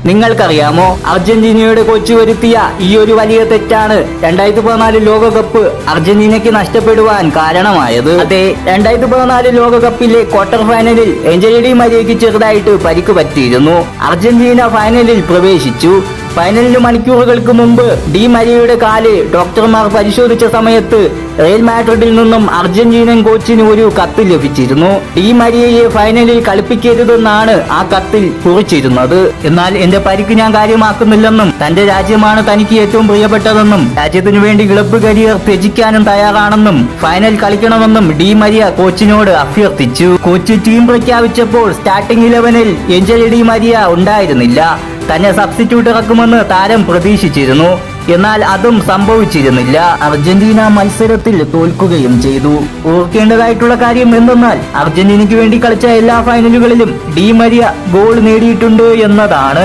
നിങ്ങൾക്കറിയാമോ, അർജന്റീനയുടെ കോച്ച് വരുത്തിയ ഈ ഒരു വലിയ തെറ്റാണ് 2014 ലോകകപ്പ് അർജന്റീനയ്ക്ക് നഷ്ടപ്പെടുവാൻ കാരണമായത്. അതെ, 2014 ലോകകപ്പിലെ ക്വാർട്ടർ ഫൈനലിൽ ഏഞ്ചൽ ഡി മരിയയ്ക്ക് ചെറുതായിട്ട് പരിക്ക് പറ്റിയിരുന്നു. അർജന്റീന ഫൈനലിൽ പ്രവേശിച്ചു. ഫൈനലിന് മണിക്കൂറുകൾക്ക് മുമ്പ് ഡി മരിയയുടെ കാല് ഡോക്ടർമാർ പരിശോധിച്ച സമയത്ത് റയൽ മാഡ്രിഡിൽ നിന്നും അർജന്റീനൻ കോച്ചിന് ഒരു കത്ത് ലഭിച്ചിരുന്നു. ഡി മരിയയെ ഫൈനലിൽ കളിപ്പിക്കരുതെന്നാണ് ആ കത്തിൽ കുറിച്ചിരുന്നത്. എന്നാൽ എന്റെ പരിക്ക് ഞാൻ കാര്യമാക്കുന്നില്ലെന്നും തന്റെ രാജ്യമാണ് തനിക്ക് ഏറ്റവും പ്രിയപ്പെട്ടതെന്നും രാജ്യത്തിനു വേണ്ടി ക്ലബ്ബ് കരിയർ ത്യജിക്കാനും തയ്യാറാണെന്നും ഫൈനൽ കളിക്കണമെന്നും ഡി മരിയ കോച്ചിനോട് അഭ്യർത്ഥിച്ചു. കോച്ച് ടീം പ്രഖ്യാപിച്ചപ്പോൾ സ്റ്റാർട്ടിംഗ് 11-ൽ ഏഞ്ചൽ ഡി മരിയ ഉണ്ടായിരുന്നില്ല. തന്നെ സബ്സ്റ്റിറ്റ്യൂട്ട് ഇറക്കുമെന്ന് താരം പ്രതീക്ഷിച്ചിരുന്നു. എന്നാൽ അതും സംഭവിച്ചിരുന്നില്ല. അർജന്റീന മത്സരത്തിൽ തോൽക്കുകയും ചെയ്തു. ഓർക്കേണ്ടതായിട്ടുള്ള കാര്യം എന്തെന്നാൽ അർജന്റീനയ്ക്ക് വേണ്ടി കളിച്ച എല്ലാ ഫൈനലുകളിലും ഡി മരിയ ഗോൾ നേടിയിട്ടുണ്ട് എന്നതാണ്.